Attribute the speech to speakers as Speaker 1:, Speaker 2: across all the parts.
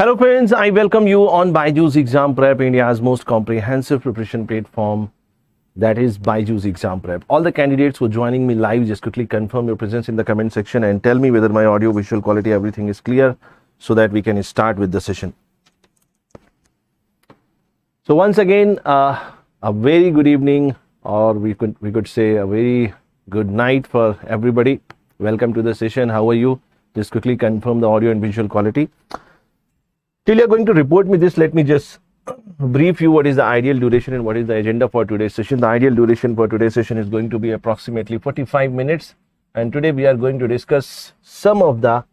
Speaker 1: Hello friends, I welcome you on BYJU'S Exam Prep, India's most comprehensive preparation platform, that is BYJU'S Exam Prep. All the candidates who are joining me live, just quickly confirm your presence in the comment section and tell me whether my audio, visual quality, everything is clear so that we can start with the session. So once again, a very good evening, or we could say a very good night for everybody. Welcome to the session. How are you? Just quickly confirm the audio and visual quality. Till you're going to report me this, let me just brief you what is the ideal duration and what is the agenda for today's session. The ideal duration for today's session is going to be approximately 45 minutes. And today we are going to discuss some of the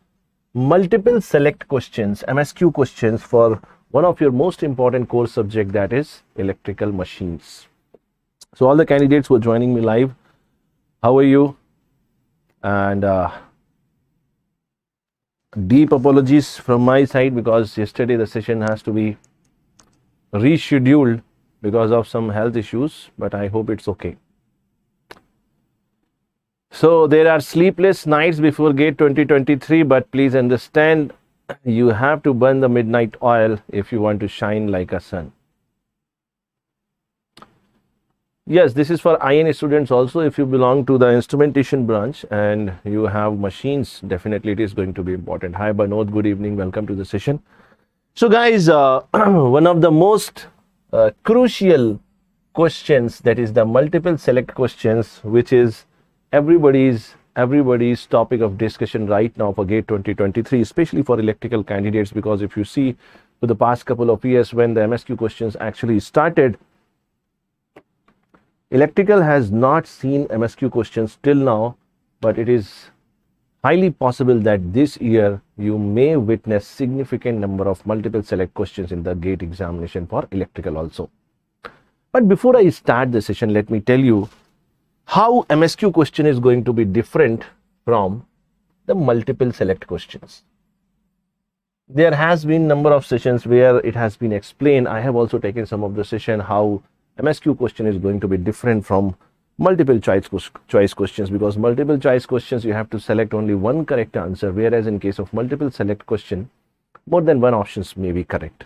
Speaker 1: multiple select questions, MSQ questions for one of your most important core subject, that is electrical machines. So all the candidates who are joining me live, how are you? And deep apologies from my side because yesterday the session has to be rescheduled because of some health issues, but I hope it's okay. So there are sleepless nights before GATE 2023, but please understand, you have to burn the midnight oil if you want to shine like a sun. Yes, this is for IN students also. If you belong to the instrumentation branch and you have machines, definitely it is going to be important. Hi Banod, good evening, welcome to the session. So guys, one of the most crucial questions, that is the multiple select questions, which is everybody's topic of discussion right now for GATE 2023, especially for electrical candidates, because if you see for the past couple of years when the MSQ questions actually started, electrical has not seen MSQ questions till now, but it is highly possible that this year you may witness significant number of multiple select questions in the GATE examination for electrical also. But before I start the session, let me tell you how MSQ question is going to be different from the multiple select questions. There has been number of sessions where it has been explained. I have also taken some of the session how MSQ question is going to be different from multiple choice questions, because multiple choice questions you have to select only one correct answer, whereas in case of multiple select question, more than one options may be correct.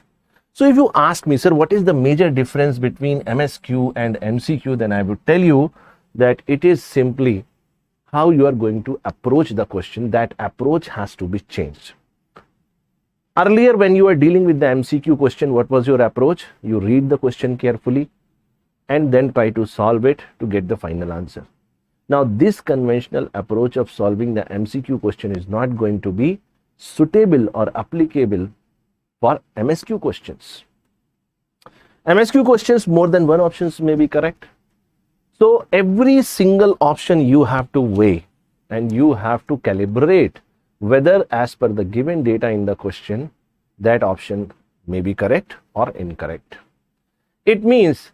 Speaker 1: So if you ask me, sir, what is the major difference between MSQ and MCQ, then I would tell you that it is simply how you are going to approach the question. That approach has to be changed. Earlier, when you were dealing with the MCQ question, what was your approach? You read the question carefully and then try to solve it to get the final answer. Now, this conventional approach of solving the MCQ question is not going to be suitable or applicable for MSQ questions. MSQ questions, more than one options may be correct. So, every single option you have to weigh and you have to calibrate whether as per the given data in the question, that option may be correct or incorrect. It means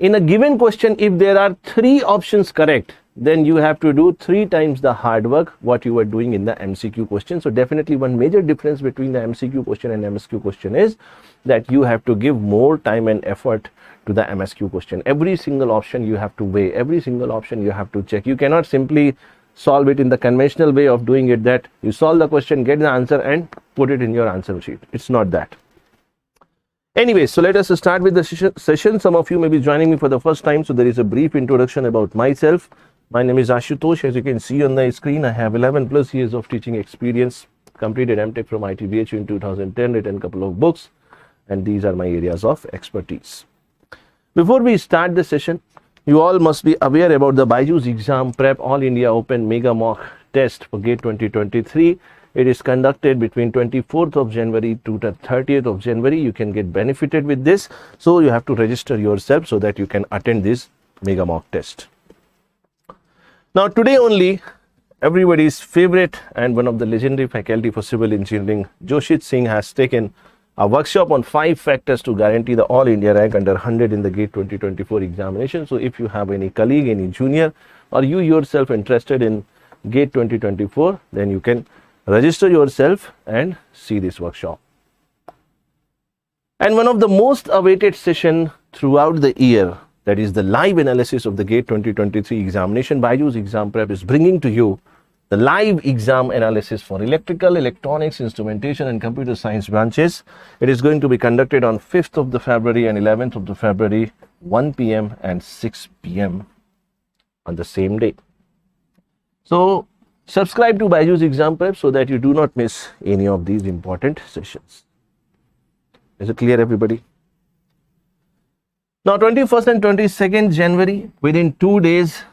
Speaker 1: in a given question, if there are three options correct, then you have to do 3 times the hard work what you were doing in the MCQ question. So definitely one major difference between the MCQ question and MSQ question is that you have to give more time and effort to the MSQ question. Every single option you have to weigh, every single option you have to check. You cannot simply solve it in the conventional way of doing it, that you solve the question, get the answer and put it in your answer sheet. It's not that. Anyway, so let us start with the session. Some of you may be joining me for the first time, so there is a brief introduction about myself. My name is Ashutosh. As you can see on the screen, I have 11 plus years of teaching experience, completed MTech from ITBHU in 2010, written a couple of books, and these are my areas of expertise. Before we start the session, you all must be aware about the BYJU'S Exam Prep All India Open Mega Mock Test for GATE 2023. It is conducted between 24th of January to the 30th of January. You can get benefited with this. So you have to register yourself so that you can attend this mega mock test. Now today only, everybody's favorite and one of the legendary faculty for civil engineering, Joshit Singh, has taken a workshop on 5 factors to guarantee the All India rank under 100 in the GATE 2024 examination. So if you have any colleague, any junior, or you yourself interested in GATE 2024, then you can register yourself and see this workshop. And one of the most awaited session throughout the year, that is the live analysis of the GATE 2023 examination, BYJU'S Exam Prep is bringing to you the live exam analysis for electrical, electronics, instrumentation and computer science branches. It is going to be conducted on 5th of the February and 11th of the February, 1 p.m. and 6 p.m. on the same day. So subscribe to BYJU'S Exam Prep so that you do not miss any of these important sessions. Is it clear, everybody? Now, 21st and 22nd January, within 2 days,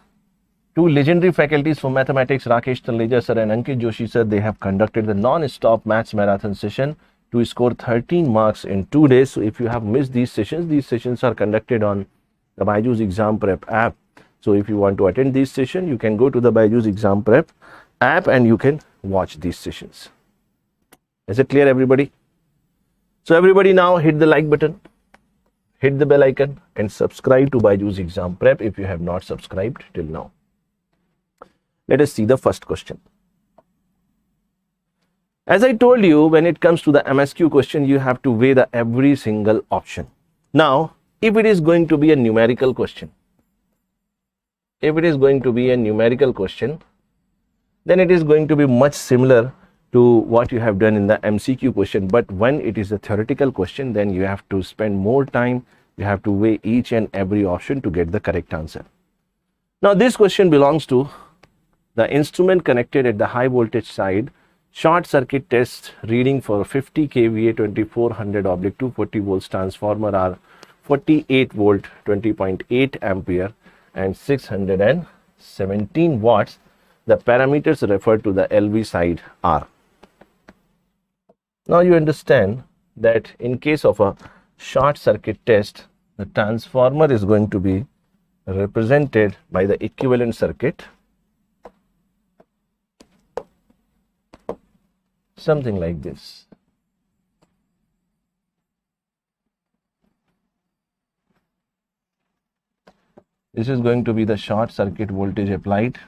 Speaker 1: two legendary faculties from mathematics, Rakesh Talleja sir and Ankit Joshi sir, they have conducted the non-stop maths marathon session to score 13 marks in 2 days. So if you have missed these sessions are conducted on the BYJU'S Exam Prep app. So if you want to attend this session, you can go to the BYJU'S Exam Prep app and you can watch these sessions. Is it clear, everybody? So everybody now hit the like button, hit the bell icon and subscribe to BYJU'S Exam Prep if you have not subscribed till now. Let us see the first question. As I told you, when it comes to the MSQ question, you have to weigh every single option. Now, if it is going to be a numerical question, then it is going to be much similar to what you have done in the MCQ question. But when it is a theoretical question, then you have to spend more time. You have to weigh each and every option to get the correct answer. Now, this question belongs to the instrument connected at the high voltage side, short circuit test reading for 50 kVA 2400/240 volts transformer are 48 volt 20.8 ampere and 617 watts. The parameters referred to the LV side are. Now you understand that in case of a short circuit test, the transformer is going to be represented by the equivalent circuit, something like this. This is going to be the short circuit voltage applied.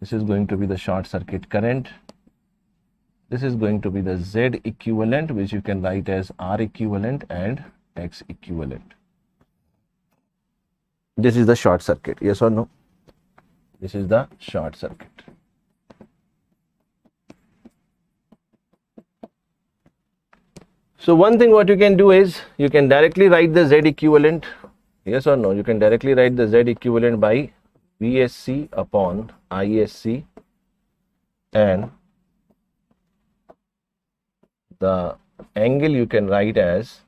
Speaker 1: This is going to be the short circuit current. This is going to be the Z equivalent, which you can write as R equivalent and X equivalent. This is the short circuit. Yes or no? This is the short circuit. So one thing what you can do is you can directly write the Z equivalent. Yes or no? You can directly write the Z equivalent by VSC upon ISC, and the angle you can write as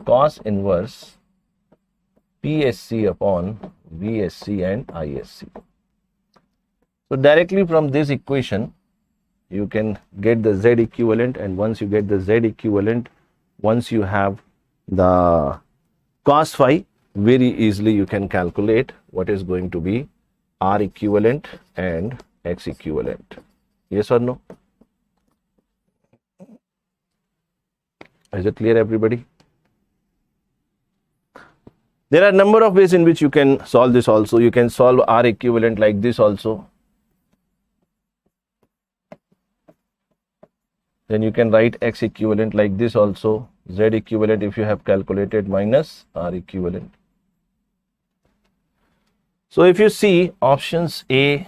Speaker 1: cos inverse PSC upon VSC and ISC. So directly from this equation, you can get the Z equivalent, and once you get the Z equivalent, once you have the cos phi, very easily you can calculate what is going to be R equivalent and X equivalent. Yes or no? Is it clear, everybody? There are a number of ways in which you can solve this also. You can solve R equivalent like this also. Then you can write X equivalent like this also. Z equivalent, if you have calculated, minus R equivalent. So if you see options A,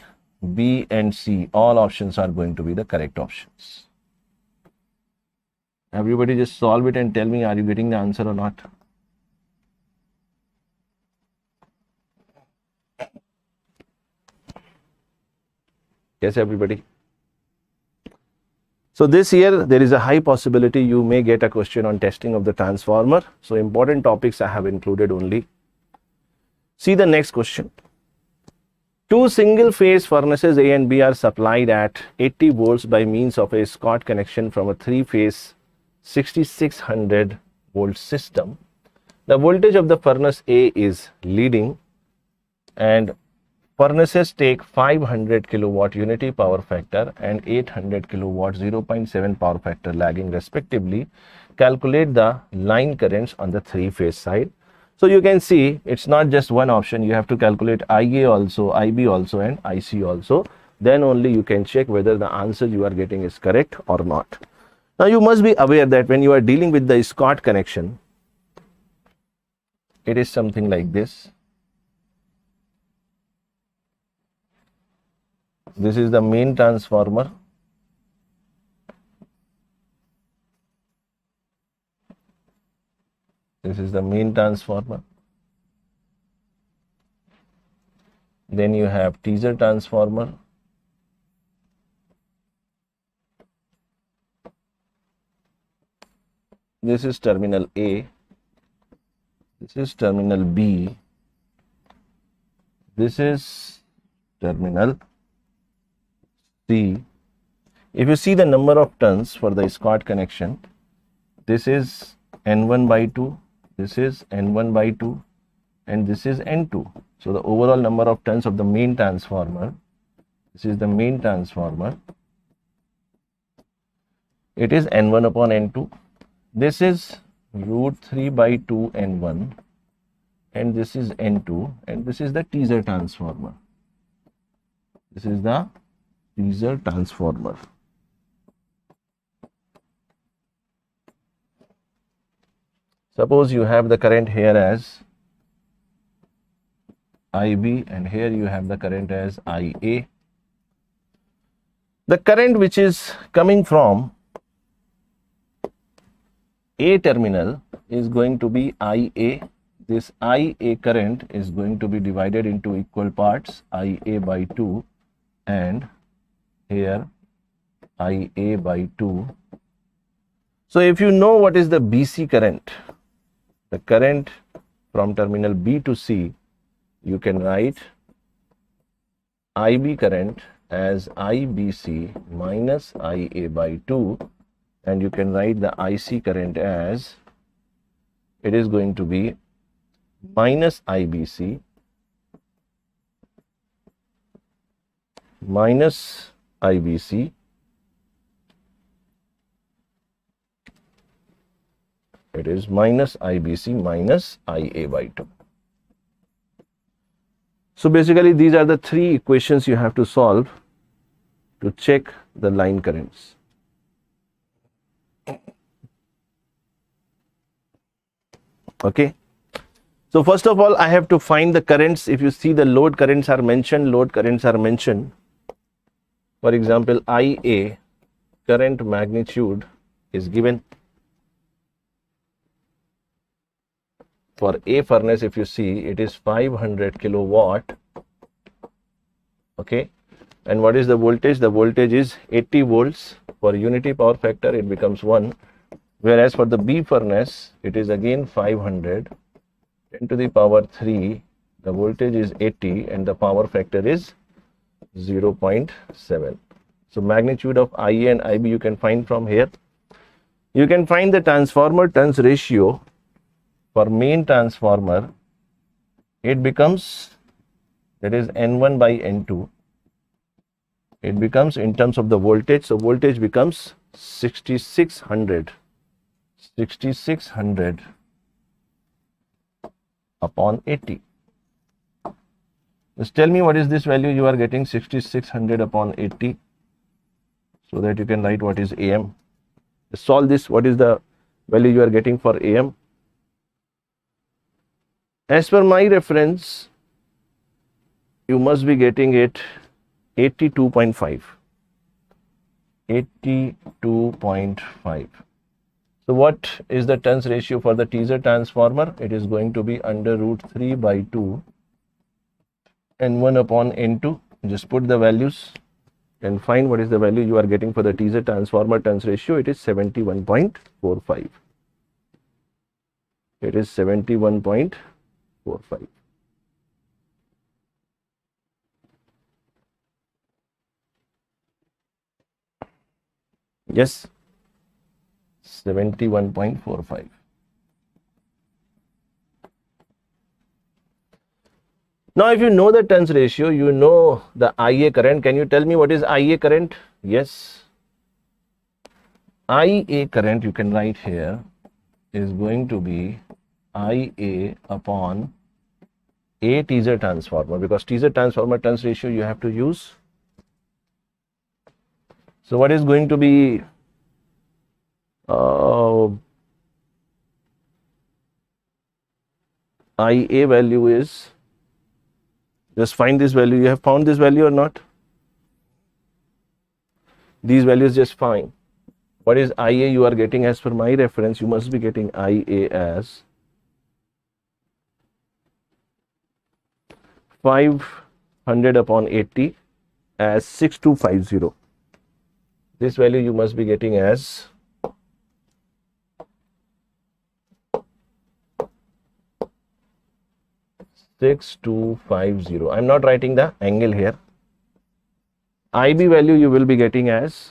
Speaker 1: B and C, all options are going to be the correct options. Everybody just solve it and tell me, are you getting the answer or not? Yes, everybody. So this year there is a high possibility you may get a question on testing of the transformer. So important topics I have included only. See the next question. Two single phase furnaces A and B are supplied at 80 volts by means of a Scott connection from a three phase 6600 volt system. The voltage of the furnace A is leading and furnaces take 500 kilowatt unity power factor and 800 kilowatt 0.7 power factor lagging respectively. Calculate the line currents on the three phase side. So you can see it's not just one option. You have to calculate IA also, IB also and IC also. Then only you can check whether the answer you are getting is correct or not. Now you must be aware that when you are dealing with the Scott connection, it is something like this. This is the main transformer. This is the main transformer. Then you have teaser transformer. This is terminal A. This is terminal B. This is terminal C. If you see the number of turns for the Scott connection, this is N1 by 2, this is N1 by 2, and this is N2. So the overall number of turns of the main transformer, this is the main transformer, it is N1 upon N2. This is root 3 by 2 N1, and this is N2, and this is the teaser transformer. This is the teaser transformer. Suppose you have the current here as IB, and here you have the current as IA. The current which is coming from A terminal is going to be IA. This IA current is going to be divided into equal parts, IA by 2 and here IA by 2. So if you know what is the BC current, the current from terminal B to C, you can write IB current as IBC minus IA by 2, and you can write the IC current as, it is going to be minus IBC minus IBC, it is minus IBC minus IA by 2. So basically these are the three equations you have to solve to check the line currents. Okay. So first of all, I have to find the currents. If you see, the load currents are mentioned, For example, IA current magnitude is given. For A furnace, if you see, it is 500 kilowatt. Okay. And what is the voltage? The voltage is 80 volts. For unity power factor, it becomes 1. Whereas for the B furnace, it is again 500. 10 to the power 3, the voltage is 80 and the power factor is 0.7. So magnitude of IA and IB you can find from here. You can find the transformer turns ratio for main transformer. It becomes, that is N1 by N2. It becomes in terms of the voltage. So voltage becomes 6600. 6600 upon 80. Just tell me what is this value you are getting, 6600 upon 80, so that you can write what is AM. Just solve this. What is the value you are getting for AM? As per my reference, you must be getting it 82.5. 82.5. So what is the turns ratio for the teaser transformer? It is going to be under root 3 by 2 N1 upon N2. Just put the values and find what is the value you are getting for the teaser transformer turns ratio. It is 71.45. It is 71.45. Yes. 71.45. Now, if you know the turns ratio, you know the IA current. Can you tell me what is IA current? Yes. IA current, you can write here, is going to be IA upon A teaser transformer, because teaser transformer turns ratio you have to use. So what is going to be IA value is, just find this value. You have found this value or not? These values just fine. What is IA you are getting? As per my reference, you must be getting IA as 500 upon 80 as 6250. This value you must be getting as 6250. I'm not writing the angle here. IB value you will be getting as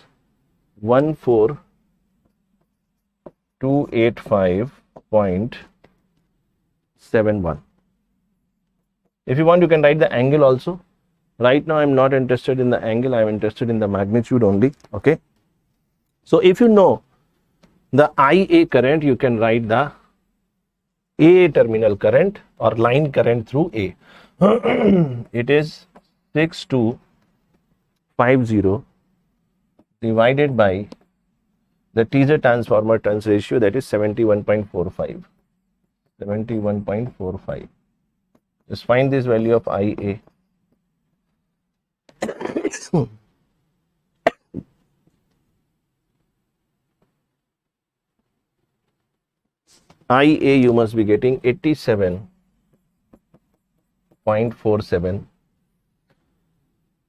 Speaker 1: 14285.71. If you want, you can write the angle also. Right now, I'm not interested in the angle. I'm interested in the magnitude only. Okay. So, if you know the IA current, you can write the A terminal current or line current through A. It is 6250 divided by the teaser transformer turns ratio, that is 71.45. 71.45. Just find this value of IA. IA you must be getting 87.47,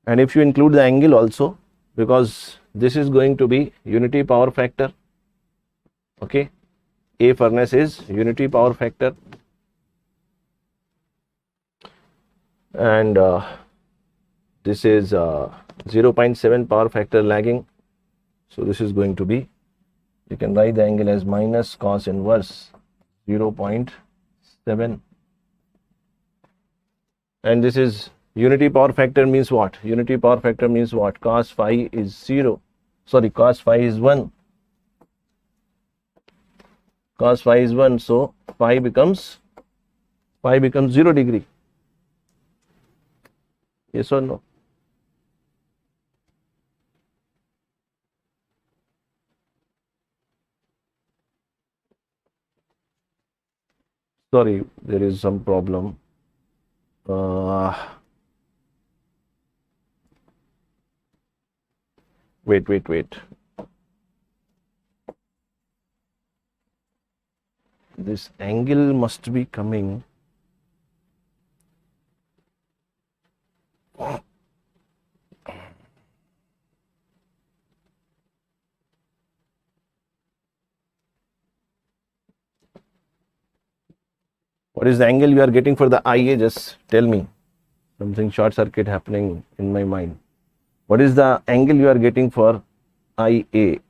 Speaker 1: and if you include the angle also, because this is going to be unity power factor. Okay, A furnace is unity power factor, and this is 0.7 power factor lagging. So this is going to be, you can write the angle as minus cos inverse 0.7, and this is unity power factor means what? Unity power factor means what? Cos phi is 0. Sorry, cos phi is 1. Cos phi is 1. So phi becomes 0 degree. Yes or no? Sorry, there is some problem. Wait. This angle must be coming. What is the angle you are getting for the IA? Just tell me. Something short circuit happening in my mind. What is the angle you are getting for IA?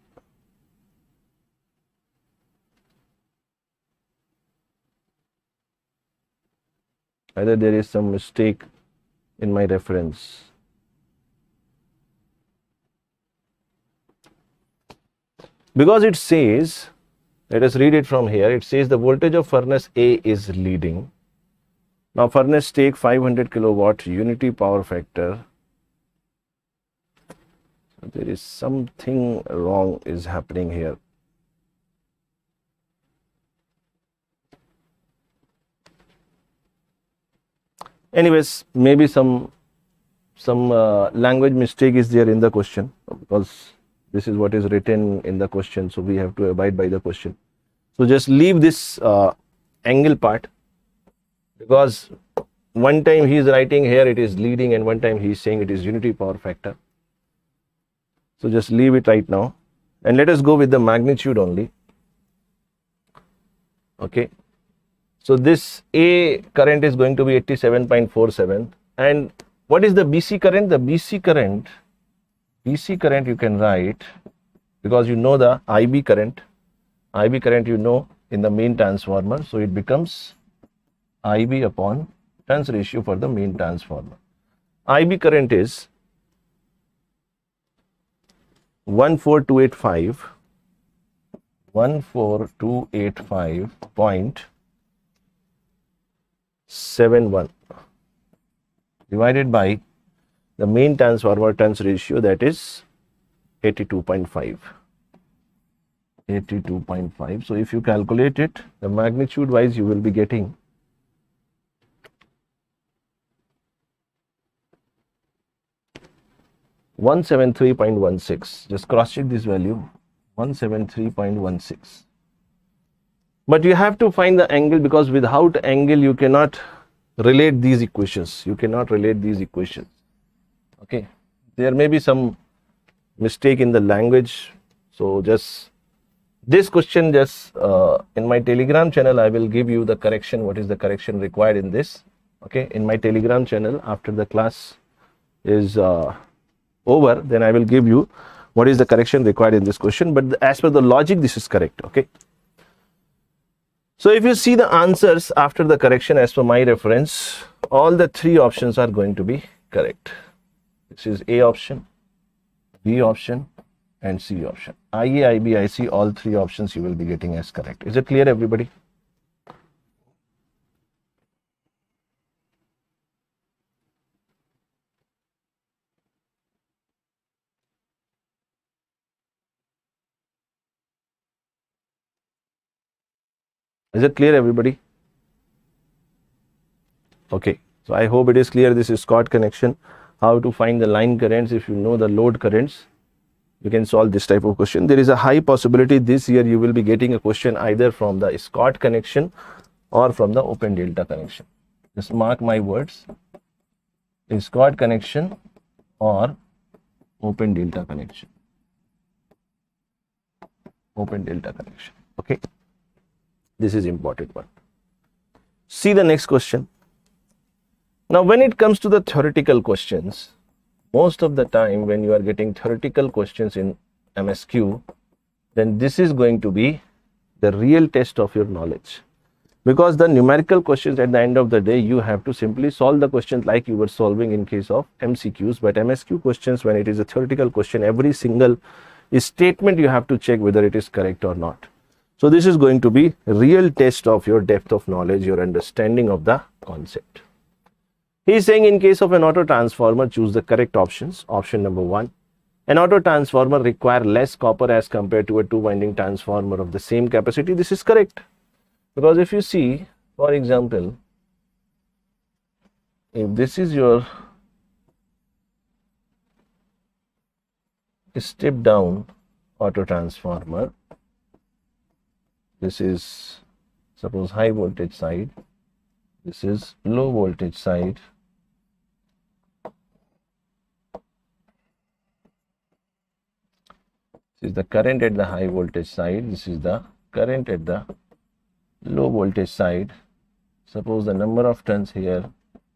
Speaker 1: Either there is some mistake in my reference. Because it says, let us read it from here. It says the voltage of furnace A is leading. Now furnace take 500 kilowatt unity power factor. So there is something wrong is happening here. Anyways, maybe some language mistake is there in the question, because this is what is written in the question, so we have to abide by the question. So just leave this angle part, because one time he is writing here it is leading and one time he is saying it is unity power factor. So just leave it right now and let us go with the magnitude only. Okay. So this A current is going to be 87.47, and what is the BC current? The BC current you can write, because you know the IB current you know in the main transformer, so it becomes IB upon turns ratio for the main transformer. IB current is 14285.71 divided by the main transformer turns ratio, that is 82.5. 82.5. So if you calculate it, the magnitude wise you will be getting 173.16. Just cross check this value, 173.16. But you have to find the angle, because without angle you cannot relate these equations. You cannot relate these equations. Okay, there may be some mistake in the language. So just this question, just in my Telegram channel, I will give you the correction. What is the correction required in this? Okay, in my Telegram channel, after the class is over, then I will give you what is the correction required in this question. But as per the logic, this is correct. Okay. So if you see the answers after the correction, as per my reference, all the three options are going to be correct. This is A option, B option, and C option. IA, IB, IC, all three options you will be getting as correct. Is it clear, everybody? Is it clear, everybody? Okay, so I hope it is clear. This is Scott connection. How to find the line currents. If you know the load currents, you can solve this type of question. There is a high possibility this year you will be getting a question either from the Scott connection or from the open delta connection. Just mark my words, Scott connection or open delta connection. Open delta connection. Okay, this is important one. See the next question. Now when it comes to the theoretical questions, most of the time when you are getting theoretical questions in MSQ, then this is going to be the real test of your knowledge. Because the numerical questions, at the end of the day, you have to simply solve the questions like you were solving in case of MCQs. But MSQ questions, when it is a theoretical question, every single statement you have to check whether it is correct or not. So this is going to be a real test of your depth of knowledge, your understanding of the concept. He is saying in case of an auto transformer, choose the correct options. Option number 1. An auto transformer requires less copper as compared to a two-winding transformer of the same capacity. This is correct. Because if you see, for example, if this is your step down auto transformer, this is suppose high voltage side, this is low voltage side, this is the current at the high voltage side, this is the current at the low voltage side. Suppose the number of turns here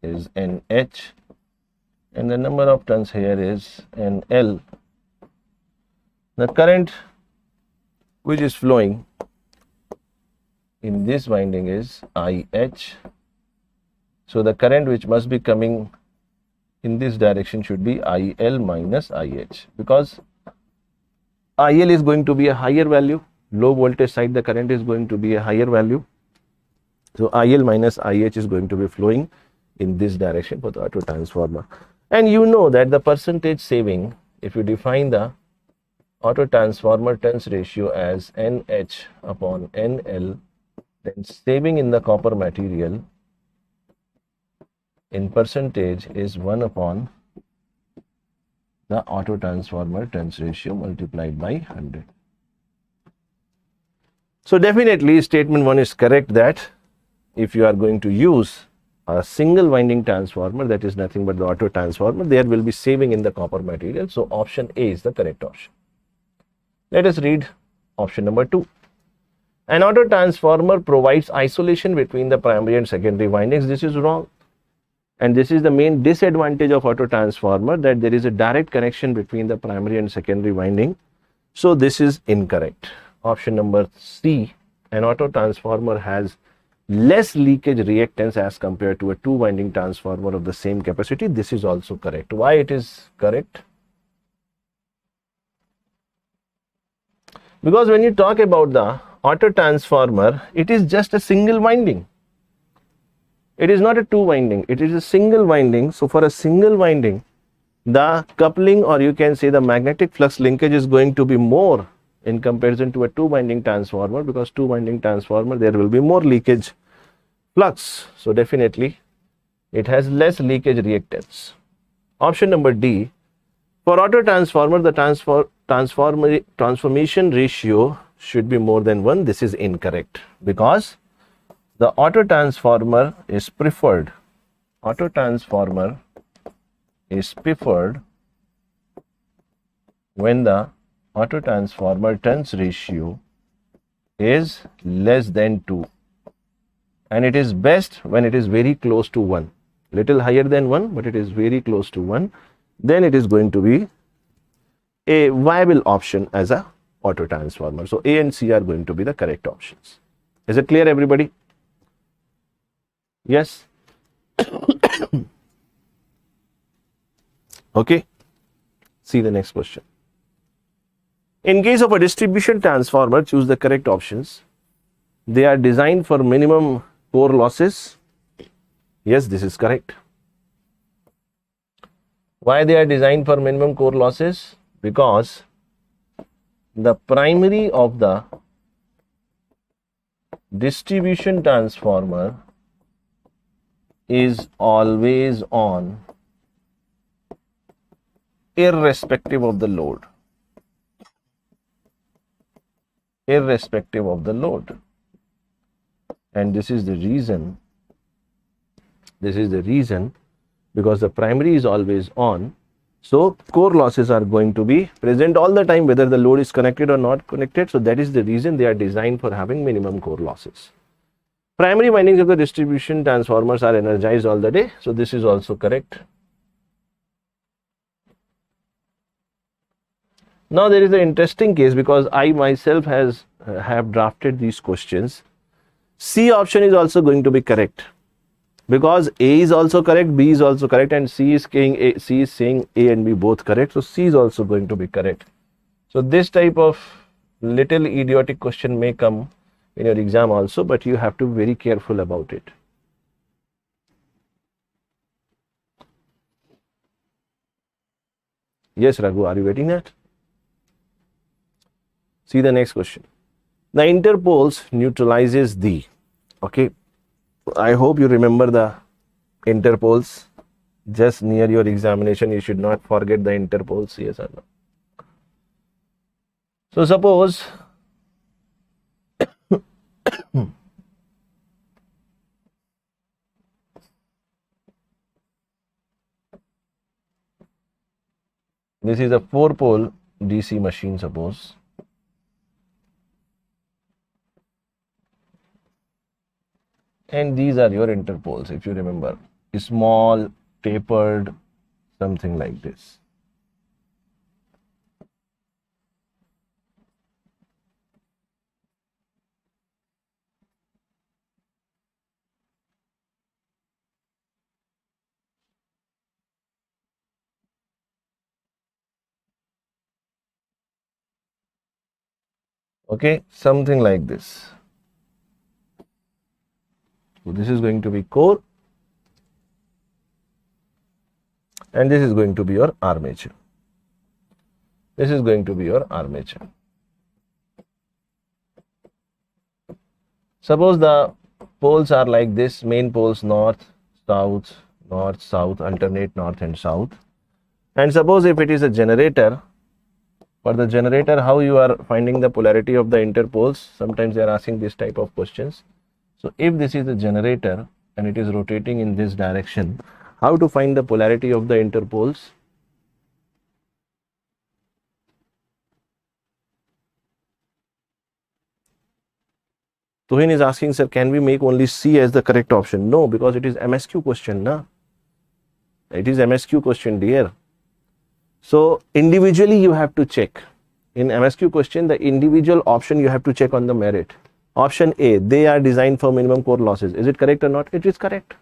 Speaker 1: is NH and the number of turns here is NL. The current which is flowing in this winding is IH. So the current which must be coming in this direction should be IL minus IH, because IL is going to be a higher value, low voltage side the current is going to be a higher value. So IL minus IH is going to be flowing in this direction for the auto transformer. And you know that the percentage saving, if you define the auto transformer turns ratio as NH upon NL, then saving in the copper material in percentage is 1 upon the auto transformer turns ratio multiplied by 100. So definitely statement 1 is correct, that if you are going to use a single winding transformer, that is nothing but the auto transformer, there will be saving in the copper material. So option A is the correct option. Let us read option number 2. An auto transformer provides isolation between the primary and secondary windings. This is wrong. And this is the main disadvantage of auto transformer, that there is a direct connection between the primary and secondary winding. So this is incorrect. Option number C, an auto transformer has less leakage reactance as compared to a two winding transformer of the same capacity. This is also correct. Why it is correct? Because when you talk about the auto transformer, it is just a single winding. It is not a two winding, it is a single winding. So for a single winding, the coupling, or you can say the magnetic flux linkage, is going to be more in comparison to a two winding transformer, because two winding transformer there will be more leakage flux. So definitely it has less leakage reactance. Option number D, For auto transformer, the transformation ratio should be more than 1. This is incorrect because the auto transformer is preferred. Auto transformer is preferred when the auto transformer turns ratio is less than 2, and it is best when it is very close to 1, little higher than 1, but it is very close to 1. Then it is going to be a viable option as a auto transformer. So A and C are going to be the correct options. Is it clear, everybody? Yes. Okay. See the next question. In case of a distribution transformer, choose the correct options. They are designed for minimum core losses. Yes, this is correct. Why they are designed for minimum core losses? Because the primary of the distribution transformer is always on, irrespective of the load. Irrespective of the load. And this is the reason. This is the reason because the primary is always on. So core losses are going to be present all the time, whether the load is connected or not connected. So that is the reason they are designed for having minimum core losses. Primary windings of the distribution transformers are energized all the day. So this is also correct. Now there is an interesting case because I myself have drafted these questions. C option is also going to be correct because A is also correct, B is also correct, and C is saying A and B both correct. So C is also going to be correct. So this type of little idiotic question may come in your exam also, but you have to be very careful about it. Yes, Raghu, are you getting that? See the next question. The interpoles neutralizes the, okay, I hope you remember the interpoles. Just near your examination, you should not forget the interpoles, yes or no. So suppose this is a 4-pole DC machine, suppose. And these are your interpoles, if you remember, small, tapered, something like this. Okay, something like this. So this is going to be core, and this is going to be your armature. This is going to be your armature. Suppose the poles are like this, main poles north, south, alternate north and south. And suppose if it is a generator, for the generator, how you are finding the polarity of the interpoles? Sometimes they are asking this type of questions. So if this is a generator and it is rotating in this direction, how to find the polarity of the interpoles? Tuhin is asking, sir, can we make only C as the correct option? No, because it is MSQ question, na? It is MSQ question, dear. So individually you have to check. In MSQ question, the individual option you have to check on the merit. Option A, they are designed for minimum core losses. Is it correct or not? It is correct.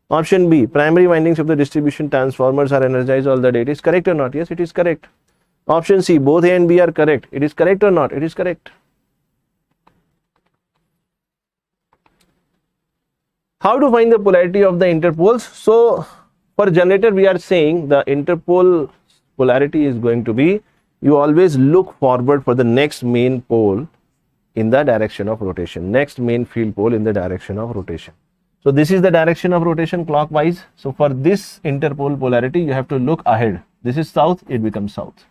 Speaker 1: Option B, primary windings of the distribution transformers are energized all the day. It is correct or not? Yes, it is correct. Option C, both A and B are correct. It is correct or not? It is correct. How to find the polarity of the interpoles? So for generator, we are saying the interpole polarity is going to be, you always look forward for the next main pole in the direction of rotation, next main field pole in the direction of rotation. So this is the direction of rotation clockwise. So for this interpole polarity, you have to look ahead. This is south, it becomes south.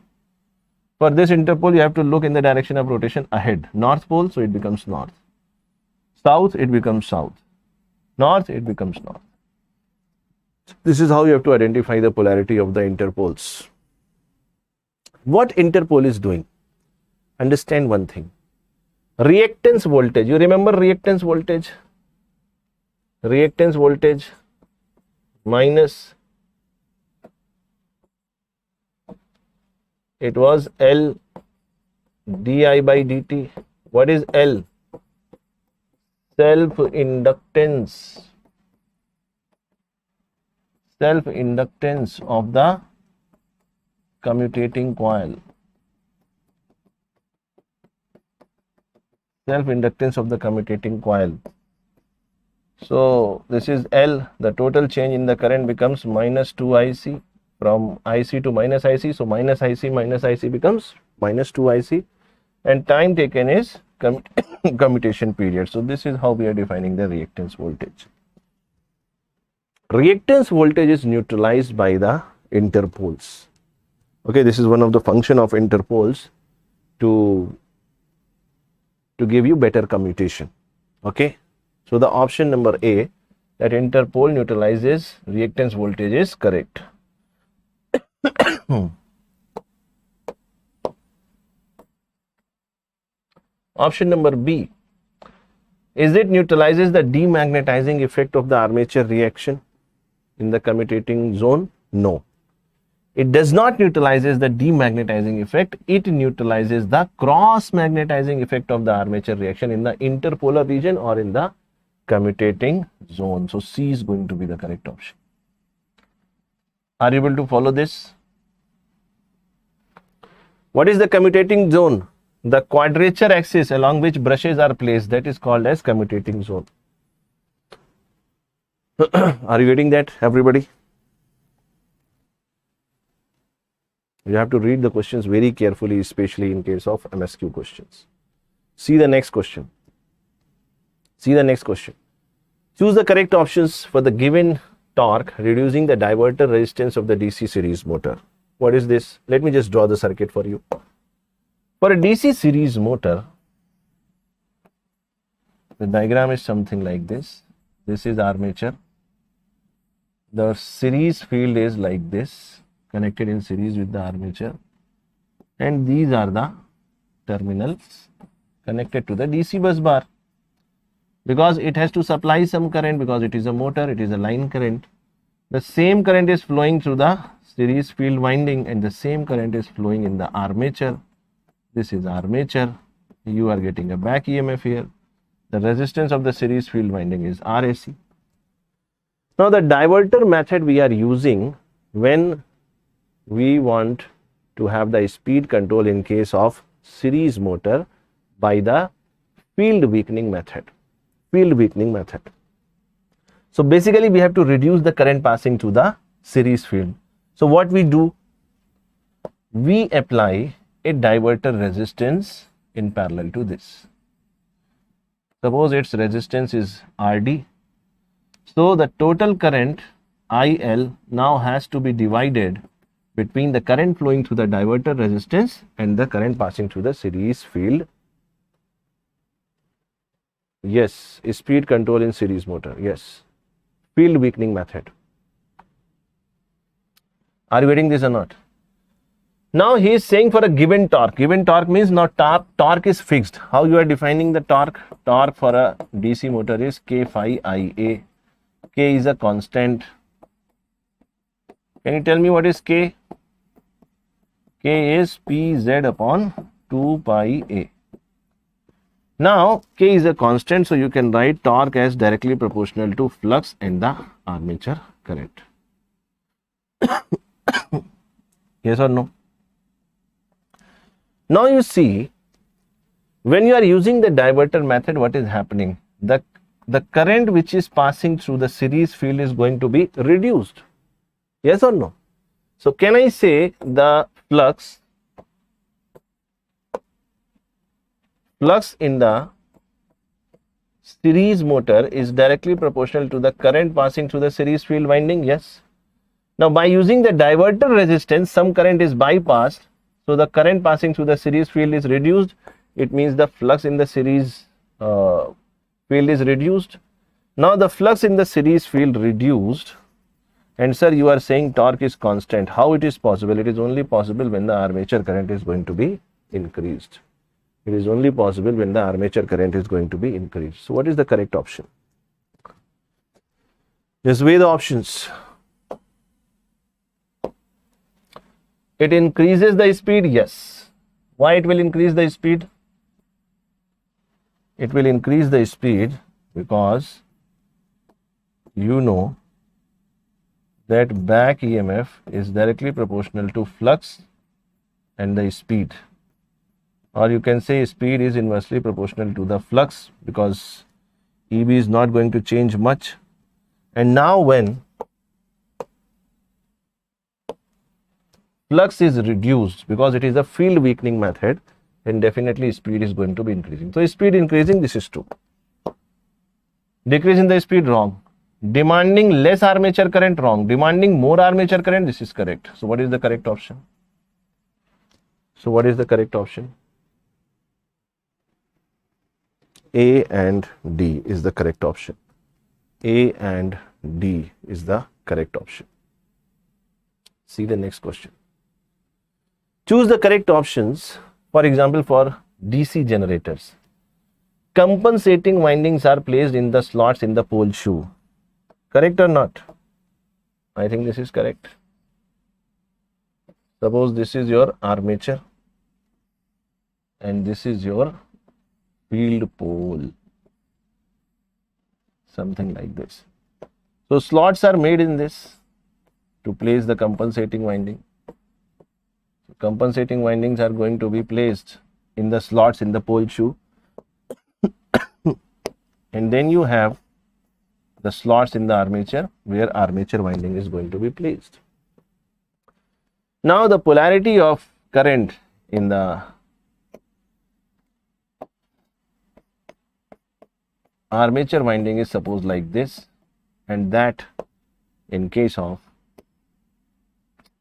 Speaker 1: For this interpole, you have to look in the direction of rotation ahead. North pole, so it becomes north. South, it becomes south. North, it becomes north. This is how you have to identify the polarity of the interpoles. What interpole is doing? Understand one thing. Reactance voltage. You remember reactance voltage? Reactance voltage minus, it was L di by dt. What is L? Self-inductance. Self-inductance of the commutating coil. Self-inductance of the commutating coil. So this is L. The total change in the current becomes minus 2IC, from IC to minus IC. So minus IC becomes minus 2IC, and time taken is commutation period. So this is how we are defining the reactance voltage. Reactance voltage is neutralized by the interpoles. Okay, this is one of the function of interpoles to give you better commutation. Okay, so the option number A, that interpole neutralizes reactance voltage, is correct. Option number B, is it neutralizes the demagnetizing effect of the armature reaction in the commutating zone? No. It does not neutralizes the demagnetizing effect. It neutralizes the cross magnetizing effect of the armature reaction in the interpolar region or in the commutating zone. So C is going to be the correct option. Are you able to follow this? What is the commutating zone? The quadrature axis along which brushes are placed, that is called as commutating zone. Are you getting that, everybody? You have to read the questions very carefully, especially in case of MSQ questions. See the next question. See the next question. Choose the correct options for the given torque, reducing the diverter resistance of the DC series motor. What is this? Let me just draw the circuit for you. For a DC series motor, the diagram is something like this. This is armature. The series field is like this, connected in series with the armature, and these are the terminals connected to the DC bus bar. Because it has to supply some current, because it is a motor, it is a line current. The same current is flowing through the series field winding, and the same current is flowing in the armature. This is armature. You are getting a back EMF here. The resistance of the series field winding is RAC. Now the diverter method we are using when we want to have the speed control in case of series motor by the field weakening method. Field weakening method. So basically we have to reduce the current passing through the series field. So what we do? We apply a diverter resistance in parallel to this. Suppose its resistance is RD. So the total current IL now has to be divided between the current flowing through the diverter resistance and the current passing through the series field. Yes, speed control in series motor. Yes, field weakening method. Are you getting this or not? Now he is saying for a given torque. Given torque means now torque is fixed. How you are defining the torque? Torque for a DC motor is K phi Ia. K is a constant. Can you tell me what is K? K is Pz upon 2 pi A. Now K is a constant, so you can write torque as directly proportional to flux and the armature current. Yes or no? Now you see, when you are using the diverter method, what is happening? The current which is passing through the series field is going to be reduced. Yes or no? So can I say the flux in the series motor is directly proportional to the current passing through the series field winding? Yes. Now by using the diverter resistance, some current is bypassed. So the current passing through the series field is reduced. It means the flux in the series field is reduced. Now the flux in the series field reduced, and sir, you are saying torque is constant. How it is possible? It is only possible when the armature current is going to be increased. It is only possible when the armature current is going to be increased. So what is the correct option? Just weigh the options. It increases the speed, yes. Why it will increase the speed? It will increase the speed because you know that back EMF is directly proportional to flux and the speed, or you can say speed is inversely proportional to the flux because EB is not going to change much. And now when flux is reduced, because it is a field weakening method, then definitely speed is going to be increasing. So speed increasing, this is true. Decreasing the speed, wrong. Demanding less armature current, wrong. Demanding more armature current, this is correct. So what is the correct option? So what is the correct option? A and D is the correct option. A and D is the correct option. See the next question. Choose the correct options. For example, for DC generators, compensating windings are placed in the slots in the pole shoe. Correct or not? I think this is correct. Suppose this is your armature and this is your field pole. Something like this. So slots are made in this to place the compensating winding. So compensating windings are going to be placed in the slots in the pole shoe. And then you have the slots in the armature where armature winding is going to be placed. Now the polarity of current in the armature winding is supposed like this, and that in case of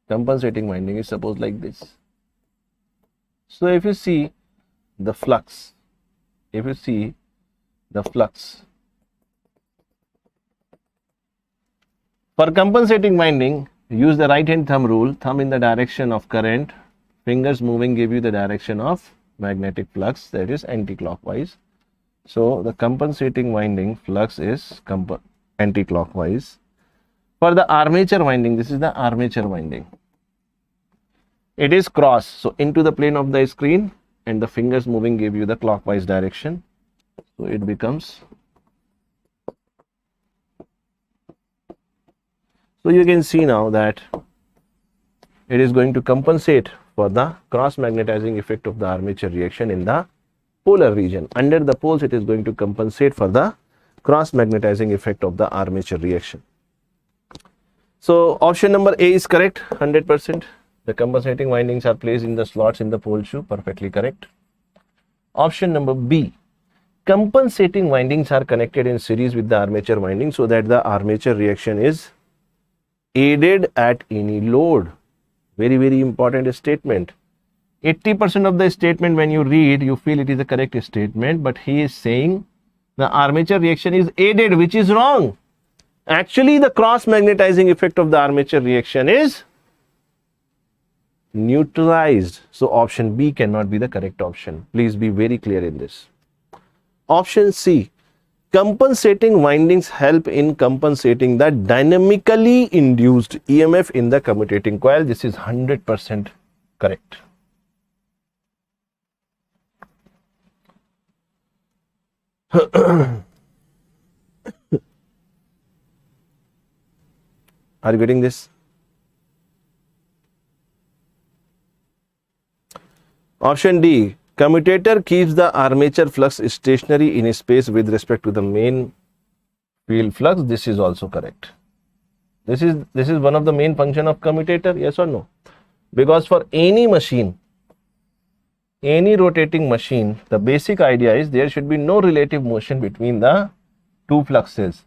Speaker 1: compensating winding is supposed like this. So if you see the flux, for compensating winding, use the right hand thumb rule, thumb in the direction of current, fingers moving give you the direction of magnetic flux, that is anti-clockwise. So the compensating winding flux is anti-clockwise. For the armature winding, this is the armature winding. It is cross, so into the plane of the screen, and the fingers moving give you the clockwise direction. So it becomes. So you can see now that it is going to compensate for the cross magnetizing effect of the armature reaction in the polar region. Under the poles, it is going to compensate for the cross magnetizing effect of the armature reaction. So option number A is correct, 100%. The compensating windings are placed in the slots in the pole shoe, perfectly correct. Option number B, compensating windings are connected in series with the armature winding so that the armature reaction is aided at any load. Very, very important statement. 80% of the statement when you read, you feel it is a correct statement, but he is saying the armature reaction is aided, which is wrong. Actually, the cross magnetizing effect of the armature reaction is neutralized. So option B cannot be the correct option. Please be very clear in this. Option C, compensating windings help in compensating the dynamically induced EMF in the commutating coil. This is 100% correct. Are you getting this? Option D, commutator keeps the armature flux stationary in space with respect to the main field flux. This is also correct. This is one of the main function of commutator, yes or no? Because for any machine, any rotating machine, the basic idea is there should be no relative motion between the two fluxes.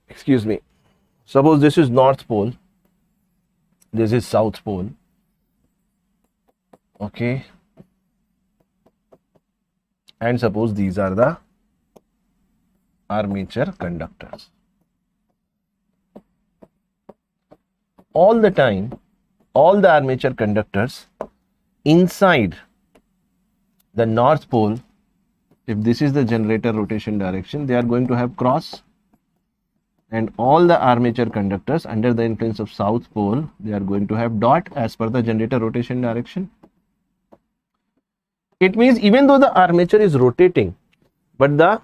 Speaker 1: Excuse me. Suppose this is North Pole, this is South Pole. Okay. And suppose these are the armature conductors. All the time, all the armature conductors inside the North Pole, if this is the generator rotation direction, they are going to have cross, and all the armature conductors under the influence of South Pole, they are going to have dot as per the generator rotation direction. It means even though the armature is rotating, but the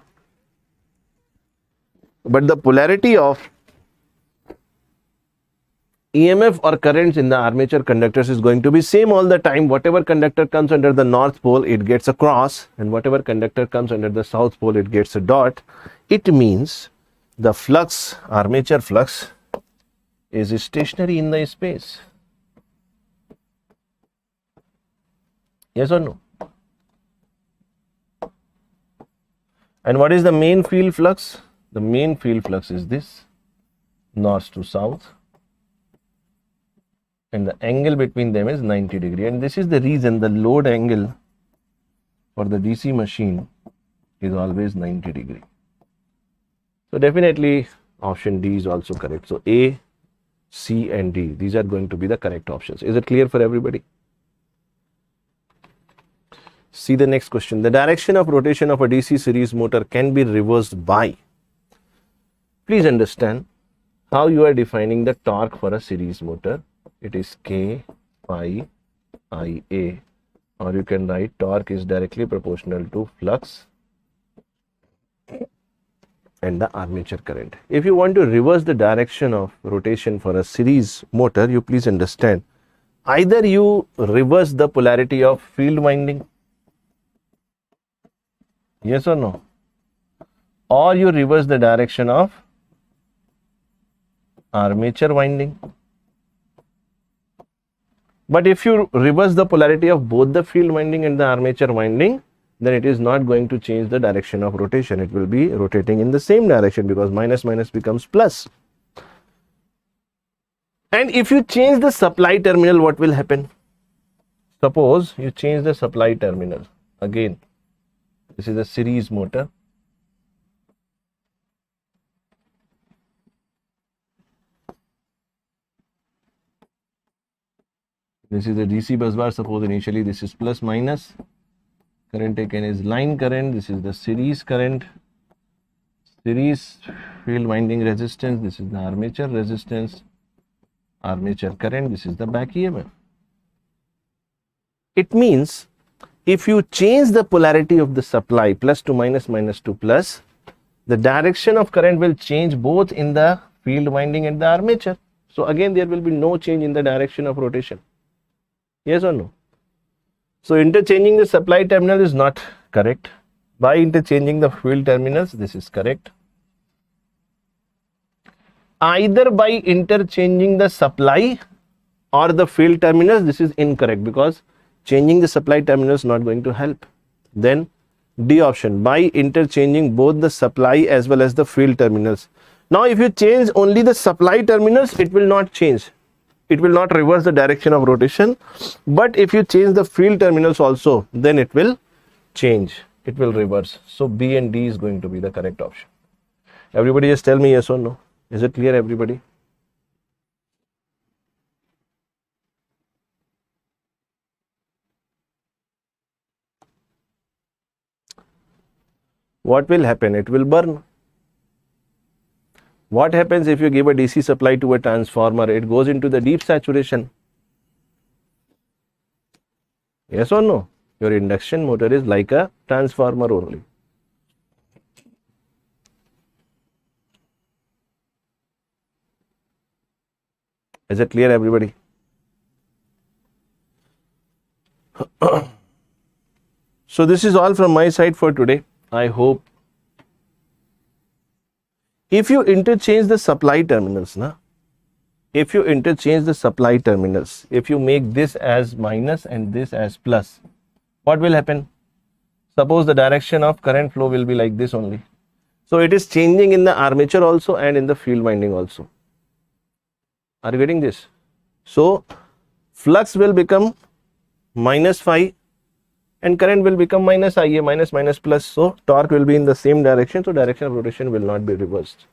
Speaker 1: polarity of EMF or currents in the armature conductors is going to be same all the time. Whatever conductor comes under the North Pole, it gets a cross, and whatever conductor comes under the South Pole, it gets a dot. It means the flux, armature flux, is stationary in the space. Yes or no? And what is the main field flux? The main field flux is this, north to south, and the angle between them is 90 degree, and this is the reason the load angle for the DC machine is always 90 degree. So definitely option D is also correct. So A, C and D, these are going to be the correct options. Is it clear for everybody? See the next question. The direction of rotation of a DC series motor can be reversed by. Please understand how you are defining the torque for a series motor. It is K pi Ia, or you can write torque is directly proportional to flux and the armature current. If you want to reverse the direction of rotation for a series motor, you please understand, either you reverse the polarity of field winding, yes or no, or you reverse the direction of armature winding. But if you reverse the polarity of both the field winding and the armature winding, then it is not going to change the direction of rotation. It will be rotating in the same direction, because minus minus becomes plus. And if you change the supply terminal, what will happen? Suppose you change the supply terminal. Again, this is a series motor. This is the DC bus bar. Suppose initially this is plus minus. Current taken is line current. This is the series current. Series field winding resistance. This is the armature resistance. Armature current. This is the back EMF. It means if you change the polarity of the supply, plus to minus, minus to plus, the direction of current will change both in the field winding and the armature. So again, there will be no change in the direction of rotation. Yes or no? So interchanging the supply terminal is not correct. By interchanging the field terminals, this is correct. Either by interchanging the supply or the field terminals, this is incorrect, because changing the supply terminal is not going to help. Then D option, by interchanging both the supply as well as the field terminals. Now if you change only the supply terminals, it will not change. It will not reverse the direction of rotation. But if you change the field terminals also, then it will change. It will reverse. So B and D is going to be the correct option. Everybody just tell me yes or no. Is it clear, everybody? What will happen? It will burn. What happens if you give a DC supply to a transformer? It goes into the deep saturation. Yes or no? Your induction motor is like a transformer only. Is it clear, everybody? So this is all from my side for today. I hope. If you interchange the supply terminals, if you interchange the supply terminals, if you make this as minus and this as plus, what will happen? Suppose the direction of current flow will be like this only. So it is changing in the armature also and in the field winding also. Are you getting this? So flux will become minus phi and current will become minus Ia, minus plus. So torque will be in the same direction. So direction of rotation will not be reversed.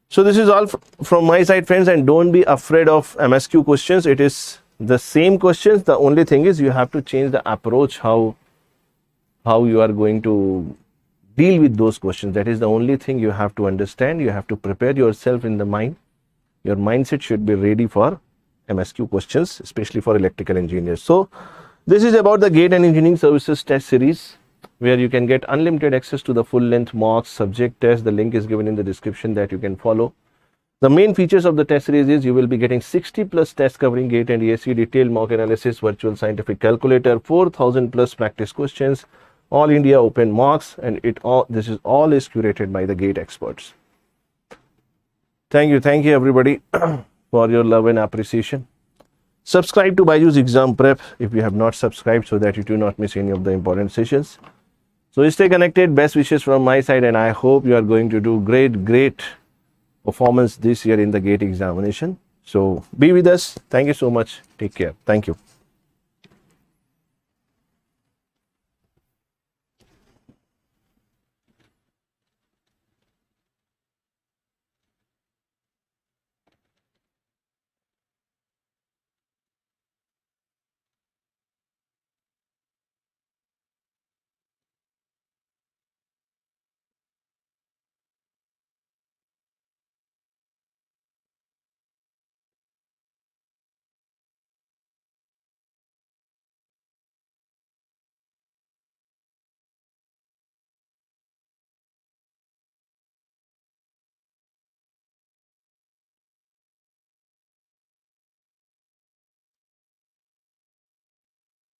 Speaker 1: So this is all from my side, friends, and don't be afraid of MSQ questions. It is the same questions. The only thing is you have to change the approach, how you are going to deal with those questions. That is the only thing you have to understand. You have to prepare yourself in the mind. Your mindset should be ready for MSQ questions, especially for electrical engineers. So this is about the Gate and Engineering Services test series, where you can get unlimited access to the full length mocks, subject test. The link is given in the description that you can follow. The main features of the test series is you will be getting 60 plus tests covering gate and ESC, detailed mock analysis, virtual scientific calculator, 4,000 plus practice questions, all India open mocks, and this is all curated by the gate experts. Thank you everybody for your love and appreciation. Subscribe to BYJU'S Exam Prep if you have not subscribed, so that you do not miss any of the important sessions. So stay connected. Best wishes from my side, and I hope you are going to do great performance this year in the gate examination. So be with us. Thank you so much. Take care. Thank you.